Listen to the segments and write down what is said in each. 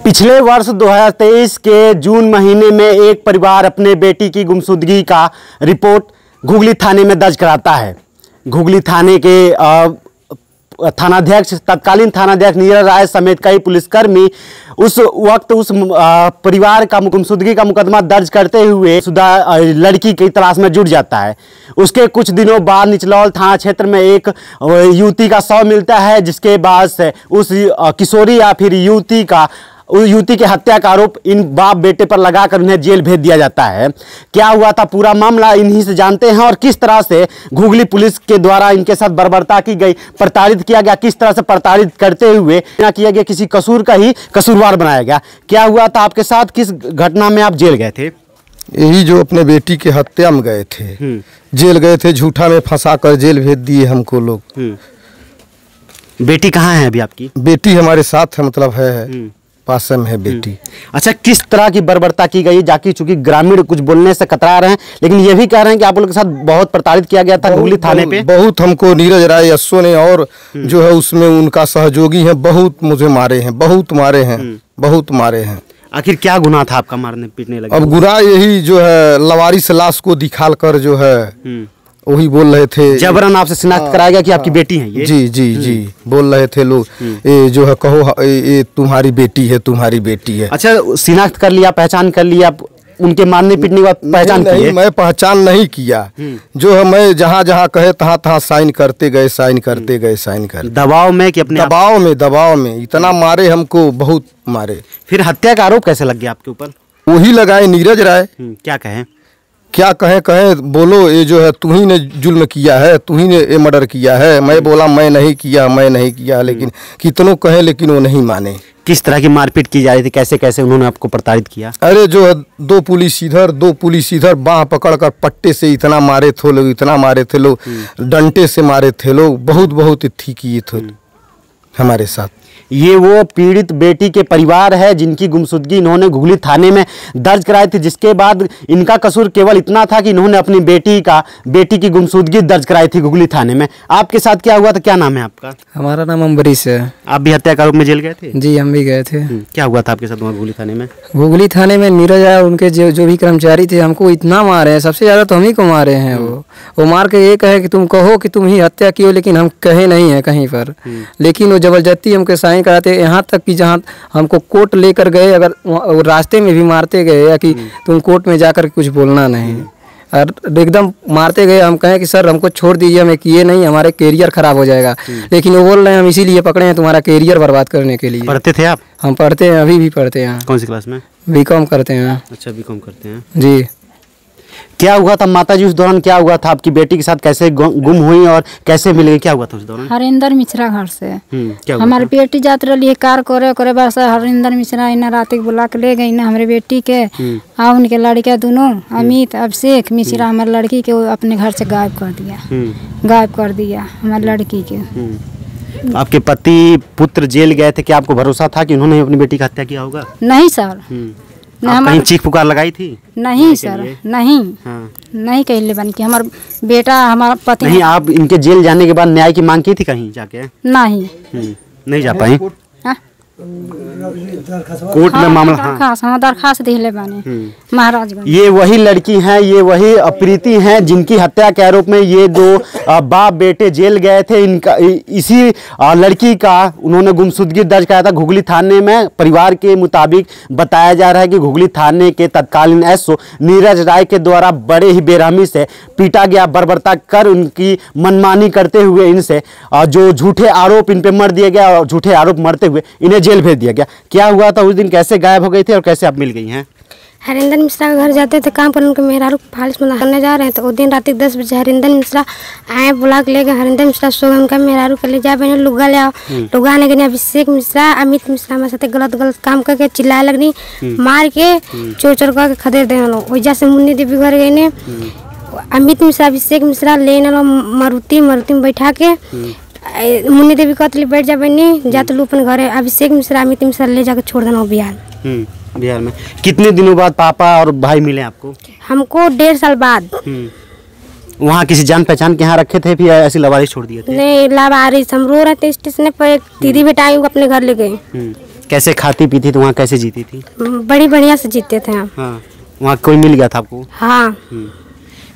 पिछले वर्ष 2023 के जून महीने में एक परिवार अपने बेटी की गुमशुदगी का रिपोर्ट घुघली थाने में दर्ज कराता है। घुघली थाने के थानाध्यक्ष तत्कालीन थानाध्यक्ष नीरज राय समेत कई पुलिसकर्मी उस वक्त उस परिवार का गुमशुदगी का मुकदमा दर्ज करते हुए शुदा लड़की की तलाश में जुट जाता है। उसके कुछ दिनों बाद निचलौल थाना क्षेत्र में एक युवती का शव मिलता है, जिसके बाद से उस किशोरी या फिर युवती के हत्या का आरोप इन बाप बेटे पर लगाकर उन्हें जेल भेज दिया जाता है। क्या हुआ था पूरा मामला इन्हीं से जानते हैं और किस तरह से घुघली पुलिस के द्वारा इनके साथ बर्बरता की गई, प्रताड़ित किया गया, किस तरह से प्रताड़ित करते हुए किया गया, किसी कसूर का ही कसूरवार बनाया गया। क्या हुआ था आपके साथ, किस घटना में आप जेल गए थे? यही जो अपने बेटी की हत्या में गए थे, जेल गए थे, झूठा में फंसा कर जेल भेज दिए हमको लोग। बेटी कहाँ है अभी आपकी? बेटी हमारे साथ है, मतलब है पास में है बेटी। अच्छा, किस तरह की बर्बरता की गई? जाकि चूंकि ग्रामीण कुछ बोलने से कतरा रहे हैं, लेकिन ये भी कह रहे हैं कि आप लोगों के साथ बहुत प्रताड़ित किया गया था घुघली थाने पे। बहुत हमको नीरज राय यस्सो ने और जो है उसमें उनका सहयोगी है, बहुत मुझे मारे हैं, बहुत मारे हैं, बहुत मारे हैं। आखिर क्या गुनाह था आपका मारने पीटने लगे? अब गुनाह यही जो है लवारिस लाश को दिखाल कर जो है वही बोल रहे थे, जबरन आपसे शिनाख्त कराया गया कि आपकी बेटी है ये। जी जी जी बोल रहे थे लोग, ये जो है कहो ये तुम्हारी बेटी है, तुम्हारी बेटी है। अच्छा, शिनाख्त कर लिया, पहचान कर लिया, उनके मारने पीटने के बाद पहचान नहीं, मैं पहचान नहीं किया। जो है मैं जहाँ जहाँ कहे तहाँ तहाँ साइन करते गए, साइन करते गए, साइन करते। दबाव में कि अपने दबाव में इतना मारे हमको, बहुत मारे। फिर हत्या का आरोप कैसे लग गया आपके ऊपर? वही लगाए नीरज राय। क्या कहें? क्या कहें बोलो, ये जो है तू ही ने जुल्म किया है, तू ही ने ये मर्डर किया है। मैं बोला मैं नहीं किया, लेकिन कितनों कहे लेकिन वो नहीं माने। किस तरह की मारपीट की जा रही थी, कैसे कैसे उन्होंने आपको प्रताड़ित किया? अरे जो है दो पुलिस इधर बाह पकड़कर पट्टे से इतना मारे थे लोग, इतना मारे थे लोग, डंटे से मारे थे लोग, बहुत थी किए थे हमारे साथ। ये वो पीड़ित बेटी के परिवार है जिनकी गुमशुदगी इन्होंने घुघली थाने में दर्ज कराई थी, जिसके बाद इनका कसूर केवल इतना था कि इन्होंने अपनी बेटी की गुमशुदगी दर्ज कराई थी घुघली थाने में। आपके साथ क्या हुआ था? क्या नाम है आपका? हमारा नाम अम्बरीश है। आप भी हत्या के आरोप में जेल गए थे? जी, हम भी गए थे। क्या हुआ था आपके साथ वहाँ घुघली थाने में? घुघली थाने में नीरज आया, उनके जो भी कर्मचारी थे हमको इतना मारे हैं, सबसे ज्यादा तो हम ही को मारे हैं। वो मार के ये कहे कि तुम कहो कि तुम ही हत्या की हो, लेकिन हम कहे नहीं है कहीं पर। लेकिन वो जबरदस्ती हमको साइन कराते, यहाँ तक कि जहाँ हमको कोर्ट लेकर गए, अगर रास्ते में भी मारते गए या कि तुम कोर्ट में जाकर कुछ बोलना नहीं, और एकदम मारते गए। हम कहें कि सर हमको छोड़ दीजिए, हमें किए नहीं, हमारे कैरियर खराब हो जाएगा। लेकिन वो बोल रहे हैं हम इसीलिए पकड़े हैं तुम्हारा कैरियर बर्बाद करने के लिए। पढ़ते थे आप? हम पढ़ते हैं, अभी भी पढ़ते हैं। कौन सी क्लास में? बीकॉम करते हैं। अच्छा, बीकॉम करते हैं जी। क्या हुआ था माताजी उस दौरान? क्या हुआ था आपकी बेटी के साथ? कैसे गुम हुई और कैसे मिल गई? क्या हुआ था उस दौरान? हरिंदर मिश्रा घर से हमारी बेटी जात रही है कार करे बस हरिंदर मिश्रा इन रात के बुला के ले गई ना हमारे बेटी के, आ उनके लड़के दोनों अमित अभिषेक मिश्रा हमारे लड़की के अपने घर से गायब कर दिया हमारी लड़की के। आपके पति पुत्र जेल गए थे, क्या आपको भरोसा था कि उन्होंने अपनी बेटी की हत्या किया होगा? नहीं सर, कहीं चीख पुकार लगाई थी? नहीं सर, नहीं कहले बन के हमारा बेटा हमारा पति नहीं। आप इनके जेल जाने के बाद न्याय की मांग की थी कहीं जाके? नहीं जा पाई। कोर्ट में मामला दरखास्त दिले बने महाराजगंज। ये वही लड़की हैं, ये वही प्रीति हैं जिनकी हत्या के आरोप में ये दो बाप बेटे जेल गए थे। इनका इसी लड़की का उन्होंने गुमशुदगी दर्ज कराया था घुघली थाने में। परिवार के मुताबिक बताया जा रहा है कि घुघली थाने के तत्कालीन एसओ नीरज राय के द्वारा बड़े ही बेरहमी से पीटा गया, बर्बरता कर उनकी मनमानी करते हुए इनसे जो झूठे आरोप इन पे मर दिए गया और झूठे आरोप मरते हुए इन्हें जेल भेज दिया गया। क्या हुआ था उस दिन? कैसे गायब हो गई थी और कैसे आप मिल गई हैं? हरिंदर मिश्रा के घर जाते थे काम पर, उनके मेहरारू फालिश में करने जा रहे थे। वो दिन रात 10 बजे हरिंदर मिश्रा आए, बुला के ले गए। हरिंदर मिश्रा सो गए, उनका मेहरारू के ले जा बहने लुगा ले आओ। लुगा आने के अभिषेक मिश्रा अमित मिश्रा हमारे साथ गलत काम करके चिल्लाए लगनी, मार के चोर करके खदेड़ देना लोग। वजह से मुन्नी देवी घर गए ने, अमित मिश्रा अभिषेक मिश्रा ले ना मारुति में बैठा के मुन्नी देवी कहती बैठ जा बहनी जा तो अपन घर। अभिषेक मिश्रा अमित मिश्रा ले जाकर छोड़ देना बिहार में। कितने दिनों बाद पापा और भाई मिले आपको? हमको 1.5 साल बाद। वहाँ किसी जान पहचान के यहाँ रखे थे फिर ऐसी लवारिश छोड़ दिए थे? नहीं, लवारिश हम रो रहे थे स्टेशन पर, एक दीदी बेटा आई अपने घर ले गए। कैसे खाती पीती थी वहाँ, कैसे जीती थी? बड़ी बढ़िया से जीते थे हम। हाँ, वहाँ कोई मिल गया था आपको? हाँ।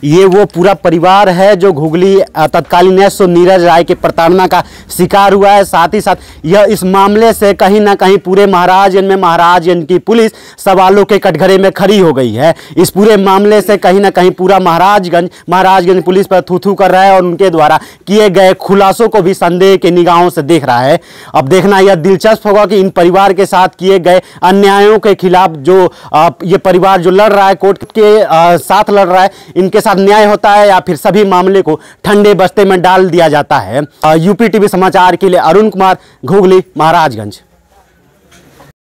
ये वो पूरा परिवार है जो घुघली तत्कालीन एसओ नीरज राय के प्रताड़ना का शिकार हुआ है। साथ ही साथ यह इस मामले से कहीं ना कहीं पूरे महाराजगंज की पुलिस सवालों के कटघरे में खड़ी हो गई है। इस पूरे मामले से कहीं ना कहीं पूरा महाराजगंज पुलिस पर थू कर रहा है और उनके द्वारा किए गए खुलासों को भी संदेह के निगाहों से देख रहा है। अब देखना यह दिलचस्प होगा कि इन परिवार के साथ किए गए अन्यायों के खिलाफ जो ये परिवार जो लड़ रहा है, कोर्ट के साथ लड़ रहा है, इनके न्याय होता है या फिर सभी मामले को ठंडे बस्ते में डाल दिया जाता है। यूपी टीवी समाचार के लिए अरुण कुमार, घुघली, महाराजगंज।